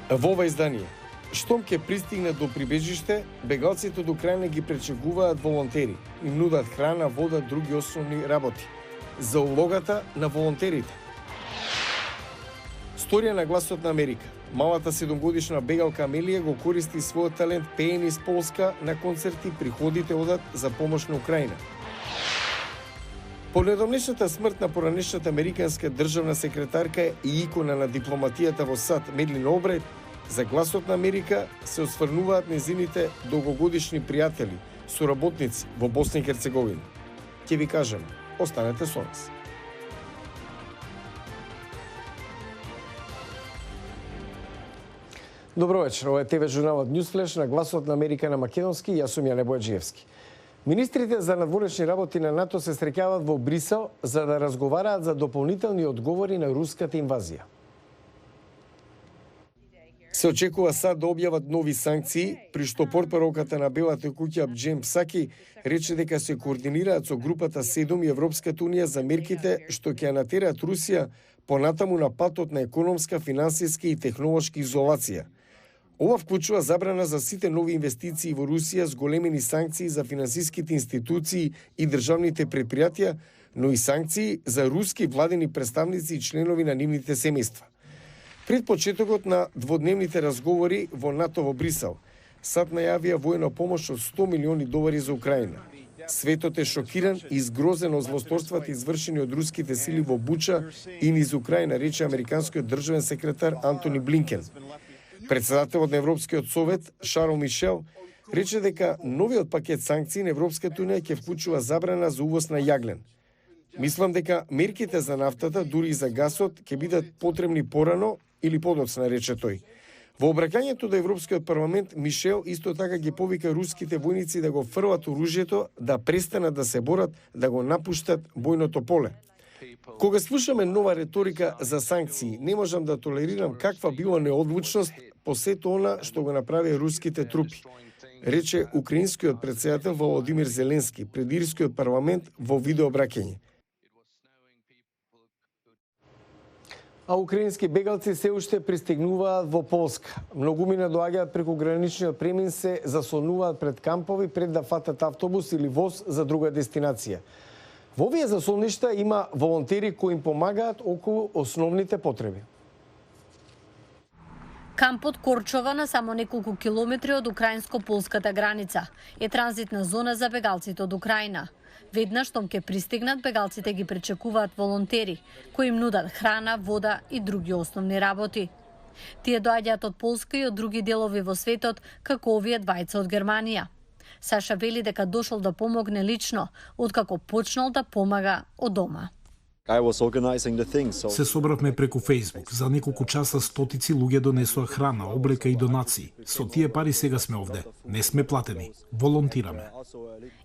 Во ова издание, штом ќе пристигнат до прибежиште, бегалците од Украина ги пречекуваат волонтери, им нудат храна, вода, други основни работи. За улогата на волонтерите. Сторија на Гласот на Америка. Малата 7-годишна бегалка Амелија го користи својот талент пеење из Полска на концерти, приходите одат за помош на Украина. По недомнешната смрт на поранешната американска државна секретарка и икона на дипломатијата во САД Медлин Олбрайт, за Гласот на Америка се осврнуваат незините долгогодишни пријатели, соработници во Босна и Херцеговина. Ќе ви кажем, останете со нас. Добро вечер, ова е ТВ журналот Newsflash на Гласот на Америка на македонски, јас сум Јане Бојаджиевски. Министрите за надворешни работи на НАТО се среќаваат во Брисел за да разговараат за дополнителни одговори на руската инвазија. Се очекува САД да објават нови санкции, при што портпаролката на Белата куќа Джейн Псаки рече дека се координираат со групата 7 и Европската унија за мерките што ќе натераат Русија понатаму на патот на економска, финансиска и технолошка изолација. Ова вклучува забрана за сите нови инвестиции во Русија с големени санкции за финансиските институции и државните предпријатија, но и санкции за руски владени представници и членови на нивните семејства. Пред почетокот на дводневните разговори во НАТО во Брисел, САД најавија војна помош од $100 милиони за Украина. Светот е шокиран и згрозен од злосторствата извршени од руските сили во Буча и низ Украина, рече американскиот државен секретар Антони Блинкен. Председателот на Европскиот совет Шарл Мишел рече дека новиот пакет санкции на Европската унија ќе вклучува забрана за увоз на јаглен. Мислам дека мерките за нафтата, дури и за гасот, ќе бидат потребни порано или подоцна, рече тој. Во обраќањето до Европскиот парламент, Мишел исто така ги повика руските војници да го фрлат оружјето, да престанат да се борат, да го напуштат бојното поле. Кога слушаме нова реторика за санкции, не можам да толерирам каква била неодлучност по сето она што го направи руските трупи, рече украинскиот председател Володимир Зеленски пред ирскиот парламент во видеообраќање. А украински бегалци се уште пристигнуваат во Полска. Многумина доаѓаат преку граничниот премин, се заслонуваат пред кампови пред да фатат автобус или воз за друга дестинација. Во овие заслоништа има волонтери кои им помагаат околу основните потреби. Кампот Корчова, на само неколку километри од украинско-полската граница, е транзитна зона за бегалците од Украина. Веднаш штом ќе пристигнат, бегалците ги пречекуваат волонтери, кои им нудат храна, вода и други основни работи. Тие доаѓаат од Полска и од други делови во светот, како овие двајца од Германија. Саша вели дека дошол да помогне лично, откако почнал да помага од дома. Се собравме преку Facebook. За неколку часа стотици луѓе донесоа храна, облека и донации. Со тие пари сега сме овде. Не сме платени. Волонтираме.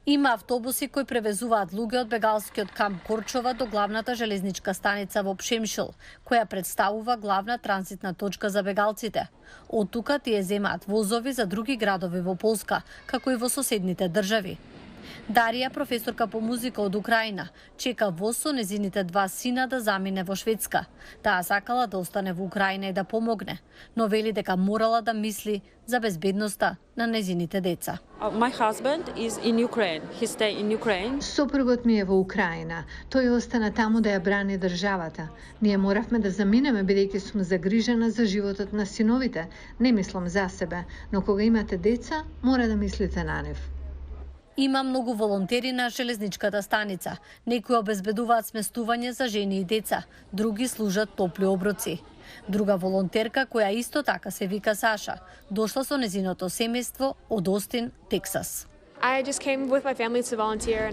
Има автобуси кои превезуваат луѓе од бегалскиот камп Корчова до главната железничка станица во Пшемшил, која представува главна транзитна точка за бегалците. Од тука тие земаат возови за други градови во Полска, како и во соседните држави. Дарија, професорка по музика од Украина, чека воз со незините 2 сина да замине во Шведска. Таа сакала да остане во Украина и да помогне, но вели дека морала да мисли за безбедноста на незините деца. Сопругот ми е во Украина. Тој остана таму да ја брани државата. Ние моравме да заминеме бидејќи сум загрижена за животот на синовите. Не мислам за себе, но кога имате деца, мора да мислите на нив. Има многу волонтери на железничката станица. Некои обезбедуваат сместување за жени и деца, други служат топли оброци. Друга волонтерка, која исто така се вика Саша, дошла со незиното семејство од Остин, Тексас.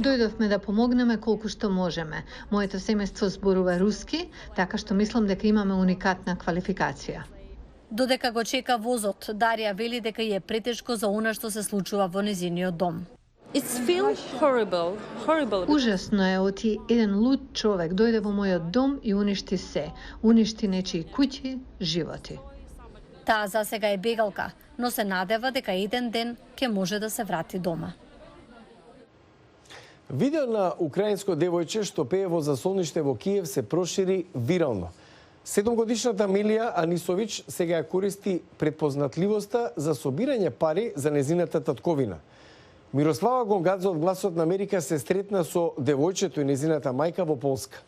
Дојдовме да помогнеме колку што можеме. Моето семејство зборува руски, така што мислам дека имаме уникатна квалификација. Додека го чека возот, Дарија вели дека е претешко за она што се случува во незиниот дом. Ужасно е оти еден луд човек дојде во мојот дом и уништи се. Уништи нечии куќи, животи. Таа за сега е бегалка, но се надева дека еден ден ќе може да се врати дома. Видео на украинско девојче што пее во заслониште во Киев се прошири вирално. Седомгодишната Амелија Анисович сега ја користи предпознатливоста за собирање пари за незината татковина. Мирослава Гонгадзе од Гласот на Америка се стретна со девојчето и незината мајка во Полска.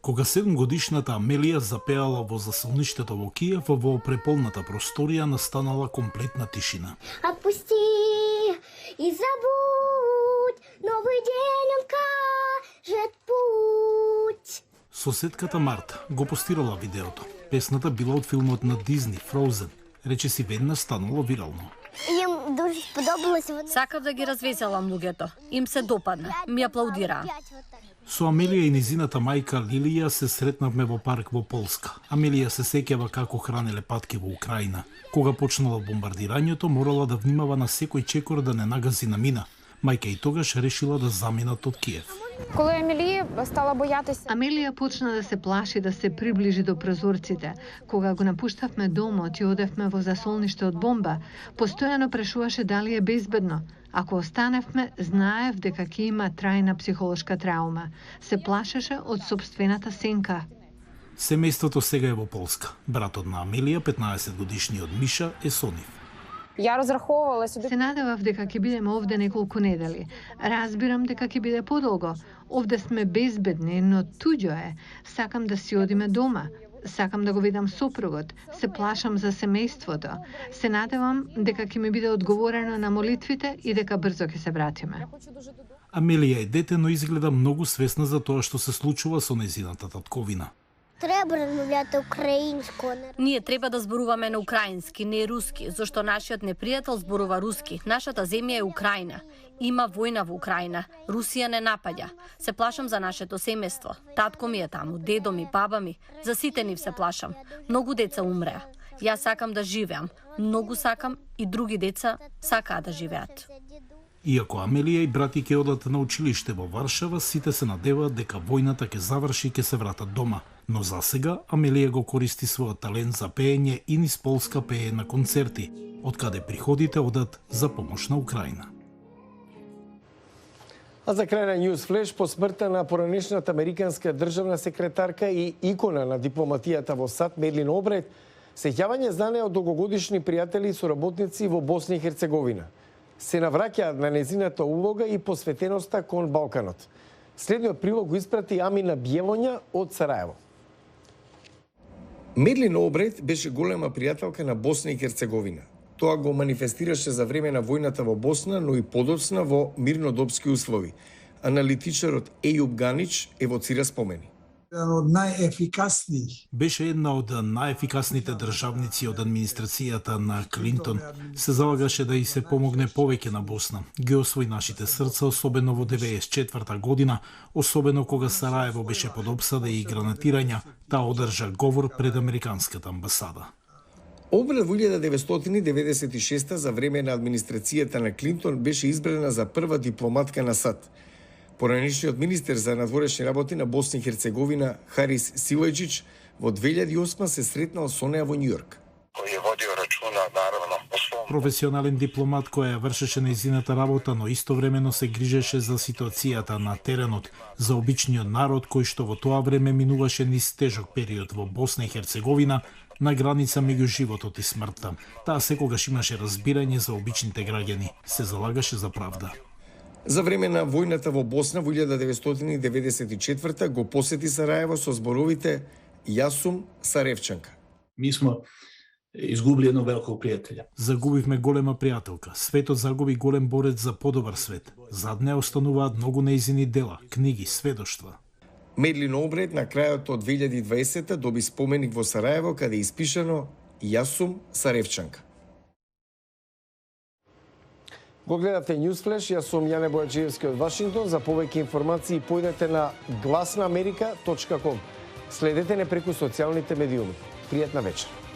Кога 7-годишната Амелија запеала во заселништето во Киев, во преполната просторија настанала комплетна тишина. Отпусти и забудь, новый день он кажет путь. Соседката Марта го постирала видеото. Песната била од филмот на Дизни Frozen. Речиси веднаш станало вирално. Им дуже сподобалось. Сакав да ги развеселам луѓето. Им се допадна. Ми аплаудираа. Со Амелија и низината мајка Лилија се сретнавме во парк во Полска. Амелија се сеќава како хранеле патки во Украина. Кога почнало бомбардирањето, морала да внимава на секој чекор да не нагази на мина. Мајка и тогаш решила да заминат од Киев. Коли Амелија стала бојатися... Амелија почна да се плаши да се приближи до прозорците. Кога го напуштавме домот и одевме во засолниште од бомба, постојано прашуваше дали е безбедно. Ако останевме, знаев дека ќе има трајна психолошка траума. Се плашеше од сопствената сенка. Семејството сега е во Полска. Братот на Амелија, 15-годишниот Миша, е со нив. Ја разраховала Се надевав дека ќе бидеме овде неколку недели. Разбирам дека ќе биде подолго. Овде сме безбедни, но туѓо е. Сакам да си одиме дома. Сакам да го видам сопругот. Се плашам за семејството. Се надевам дека ќе ми биде одговорено на молитвите и дека брзо ќе се вратиме. Амелија е дете, но изгледа многу свесна за тоа што се случува со незината татковина. Треба размовляти украинско. Ние треба да зборуваме на украински, не руски, зашто нашиот непријател зборува руски. Нашата земја е Украина. Има војна во Украина. Русија не напаѓа. Се плашам за нашето семејство. Татко ми е таму, дедо ми, баба ми. За сите нив се плашам. Многу деца умреа. Јас сакам да живеам. Многу сакам и други деца сакаат да живеат. Иако Амелија и брати ќе одат на училиште во Варшава, сите се надеваат дека војната ќе заврши и ќе се вратат дома. Но за сега Амелија го користи својот талент за пеење и низ Полска пее на концерти, од каде приходите одат за помош на Украина. А за крај на News Flash, по смртта на поранешната американска државна секретарка и икона на дипломатијата во САД Медлин Олбрайт, сеќавање за неа од долгогодишни пријатели и соработници во Босна и Херцеговина. Се навраќаат на незината улога и посветеноста кон Балканот. Следниот прилог го испрати Амина Бјелоња од Сараево. Медлин Олбрайт беше голема пријателка на Босна и Херцеговина. Тоа го манифестираше за време на војната во Босна, но и подоцна во мирнодопски услови. Аналитичарот Ејуб Ганич евоцира спомени. Беше една од најефикасните државници од администрацијата на Клинтон. Се залагаше да и се помогне повеќе на Босна. Ги освои нашите срца, особено во 94 година, особено кога Сараево беше под опсада и гранатирања, таа одржа говор пред американската амбасада. Олбрайт во 1996 за време на администрацијата на Клинтон беше избрана за прва дипломатка на САД. Поранешниот министер за надворешни работи на Босна и Херцеговина Харис Силајџич во 2008 се сретнал со неа во Њујорк. Кој е водио рачуна, наравно, Професионален дипломат кој ја вршеше нејзината работа, но истовремено се грижеше за ситуацијата на теренот, за обичниот народ кој што во тоа време минуваше низ тежок период во Босна и Херцеговина, на граница меѓу животот и смртта. Таа секогаш имаше разбирање за обичните граѓани, се залагаше за правда. За време на војната во Босна во 1994 го посети Сараево со зборовите "Јас сум Саревчанка". Mi smo izgubili jednog velikog prijatelja. Загубивме голема пријателка. Светот загуби голем борец за подобар свет. Зад неа остануваат многу нејзини дела, книги, сведоштва. Медлин Олбрайт на крајот од 2020 доби споменик во Сараево каде е испишано "Јас сум Саревчанка". Го гледате News Flash, јас сум Јане Бојаджиевски од Вашингтон. За повеќе информации појдете на гласнааmerika.com. Следете не преку социјалните медиуми. Пријатна вечер.